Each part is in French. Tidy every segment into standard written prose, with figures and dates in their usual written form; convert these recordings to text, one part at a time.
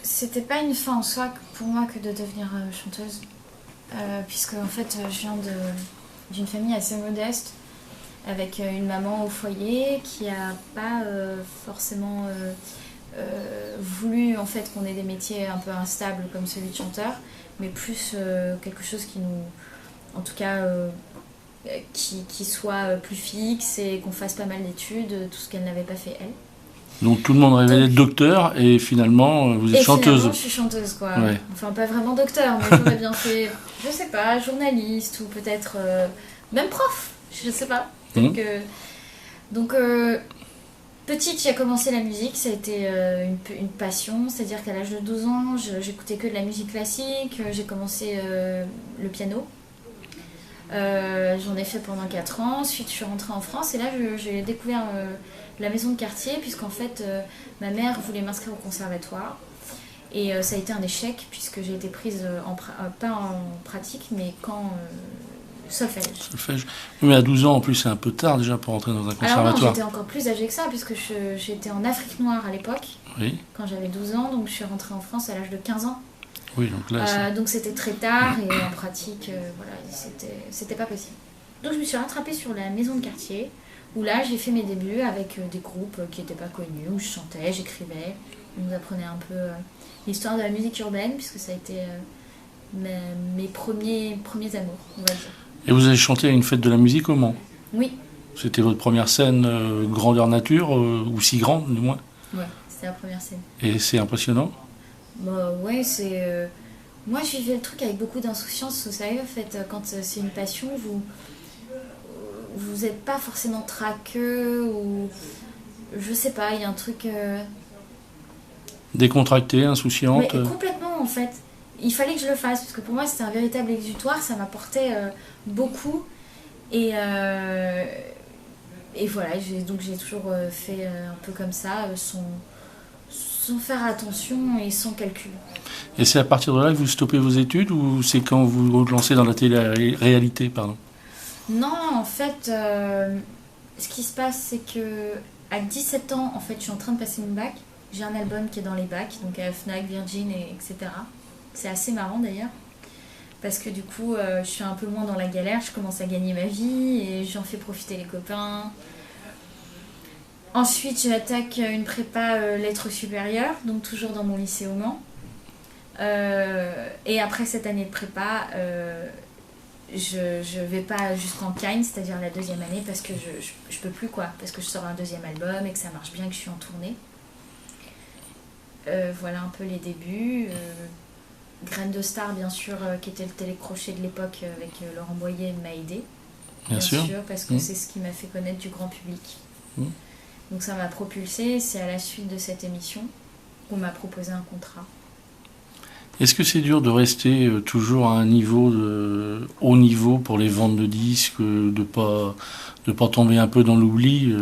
c'était pas une fin en soi pour moi que de devenir chanteuse. Puisque en fait je viens d'une famille assez modeste avec une maman au foyer qui a pas forcément voulu en fait qu'on ait des métiers un peu instables comme celui de chanteur, mais plus quelque chose qui nous, en tout cas qui soit plus fixe et qu'on fasse pas mal d'études, tout ce qu'elle n'avait pas fait elle. Donc tout le monde rêvait d'être docteur et finalement vous êtes chanteuse. Finalement, je suis chanteuse, quoi. Ouais. Enfin, pas vraiment docteur, mais j'aurais bien fait, je sais pas, journaliste ou peut-être même prof, je sais pas. Donc, petite, j'ai commencé la musique, ça a été une passion, c'est-à-dire qu'à l'âge de 12 ans, j'écoutais que de la musique classique, j'ai commencé le piano. J'en ai fait pendant 4 ans, ensuite je suis rentrée en France et là j'ai découvert la maison de quartier puisqu'en fait ma mère voulait m'inscrire au conservatoire et ça a été un échec puisque j'ai été prise pas en pratique mais qu'en solfège. Solfège. Mais à 12 ans en plus c'est un peu tard déjà pour entrer dans un conservatoire. Alors non, j'étais encore plus âgée que ça puisque j'étais en Afrique noire à l'époque quand j'avais 12 ans, donc je suis rentrée en France à l'âge de 15 ans. Oui, donc là, donc c'était très tard et en pratique, voilà, c'était pas possible. Donc je me suis rattrapée sur la maison de quartier où là j'ai fait mes débuts avec des groupes qui n'étaient pas connus, où je chantais, j'écrivais. On nous apprenait un peu l'histoire de la musique urbaine puisque ça a été mes premiers amours, on va dire. Et vous avez chanté à une fête de la musique au Mans? Oui. C'était votre première scène grandeur nature, ou si grande du moins? Ouais, c'était la première scène. Et c'est impressionnant? Bah ouais, c'est... Moi, je vivais le truc avec beaucoup d'insouciance. Vous savez, en fait, quand c'est une passion, vous n'êtes pas forcément traqueux ou... Je sais pas, il y a un truc... Décontractée, insouciante? Mais complètement, en fait. Il fallait que je le fasse, parce que pour moi, c'était un véritable exutoire. Ça m'apportait beaucoup. Et voilà, donc j'ai toujours fait un peu comme ça, sans faire attention et sans calcul. Et c'est à partir de là que vous stoppez vos études ou c'est quand vous vous lancez dans la télé-réalité, pardon? Non, en fait, ce qui se passe, c'est que à 17 ans, en fait, je suis en train de passer mon bac. J'ai un album qui est dans les bacs, donc à Fnac, Virgin, etc. C'est assez marrant d'ailleurs, parce que du coup, je suis un peu moins dans la galère, je commence à gagner ma vie et j'en fais profiter les copains. Ensuite, j'attaque une prépa lettres supérieures, donc toujours dans mon lycée au Mans. Et après cette année de prépa, je vais pas jusqu'en Kine, c'est-à-dire la deuxième année, parce que je peux plus, quoi. Parce que je sors un deuxième album et que ça marche bien, que je suis en tournée. Voilà un peu les débuts. Graines de Star, bien sûr, qui était le télécrochet de l'époque avec Laurent Boyer, m'a aidé. Bien sûr, parce que c'est ce qui m'a fait connaître du grand public. Donc ça m'a propulsée. C'est à la suite de cette émission qu'on m'a proposé un contrat. Est-ce que c'est dur de rester toujours à un niveau haut niveau pour les ventes de disques, de pas tomber un peu dans l'oubli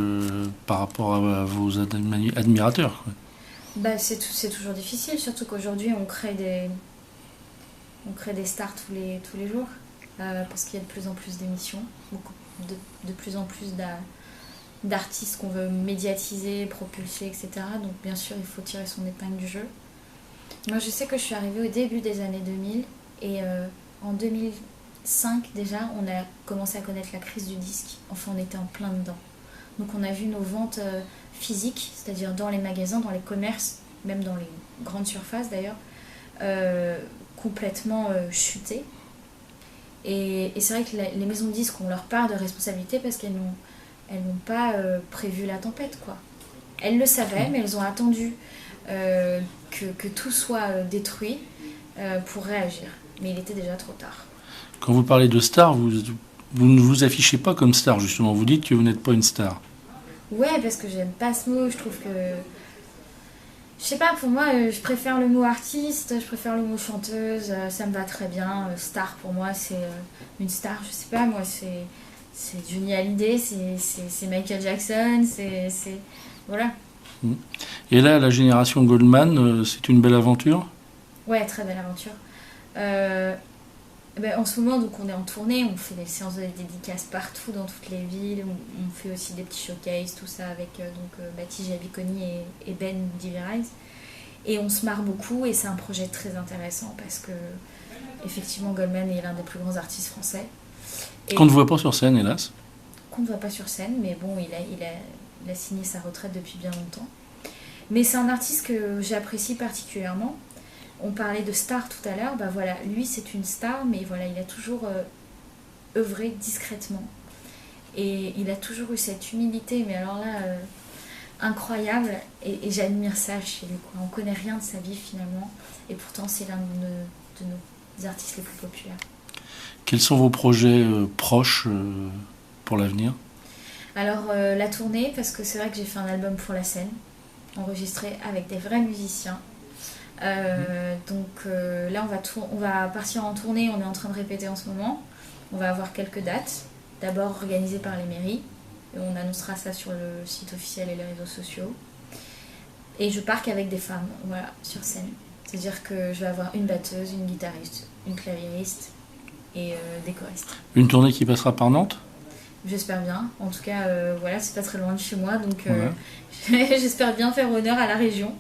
par rapport à vos admirateurs, quoi? Bah, c'est toujours difficile, surtout qu'aujourd'hui on crée des stars tous les jours, parce qu'il y a de plus en plus d'émissions, de plus en plus d'artistes qu'on veut médiatiser, propulser, etc. Donc bien sûr il faut tirer son épingle du jeu. Moi je sais que je suis arrivée au début des années 2000 et en 2005 déjà on a commencé à connaître la crise du disque, enfin on était en plein dedans. Donc on a vu nos ventes physiques, c'est-à-dire dans les magasins, dans les commerces, même dans les grandes surfaces d'ailleurs, complètement chuter. Et c'est vrai que les maisons de disques ont leur part de responsabilité parce qu'elles n'ont pas prévu la tempête, quoi. Elles le savaient, mais elles ont attendu que tout soit détruit pour réagir. Mais il était déjà trop tard. Quand vous parlez de star, vous ne vous affichez pas comme star, justement. Vous dites que vous n'êtes pas une star. Ouais, parce que j'aime pas ce mot. Je trouve que... Je sais pas, pour moi, je préfère le mot artiste, je préfère le mot chanteuse. Ça me va très bien. Star, pour moi, c'est une star. Je sais pas, moi, c'est Johnny Hallyday, c'est Michael Jackson, c'est... Voilà. Et là, la génération Goldman, c'est une belle aventure? Ouais, très belle aventure. En ce moment, donc, on est en tournée, on fait des séances de dédicaces partout dans toutes les villes, on fait aussi des petits showcases, tout ça avec Baptiste Jabiconi et Ben Diverise. Et on se marre beaucoup et c'est un projet très intéressant parce que effectivement Goldman est l'un des plus grands artistes français. Et Qu'on ne voit pas sur scène, hélas. qu'on ne voit pas sur scène, mais bon, il a signé sa retraite depuis bien longtemps. Mais c'est un artiste que j'apprécie particulièrement. On parlait de star tout à l'heure, bah voilà, lui c'est une star, mais voilà, il a toujours œuvré discrètement. Et il a toujours eu cette humilité, mais alors là, incroyable, et j'admire ça chez lui, quoi. On connaît rien de sa vie finalement, et pourtant c'est l'un de nos artistes les plus populaires. Quels sont vos projets proches pour l'avenir? Alors la tournée, parce que c'est vrai que j'ai fait un album pour la scène, enregistré avec des vrais musiciens. Donc là on va partir en tournée, on est en train de répéter en ce moment. On va avoir quelques dates, d'abord organisées par les mairies, et on annoncera ça sur le site officiel et les réseaux sociaux. Et je pars qu'avec des femmes, voilà, sur scène. C'est-à-dire que je vais avoir une batteuse, une guitariste, une claviériste et des choristes. Une tournée qui passera par Nantes? J'espère bien. En tout cas, voilà, c'est pas très loin de chez moi, donc Voilà. j'espère bien faire honneur à la région.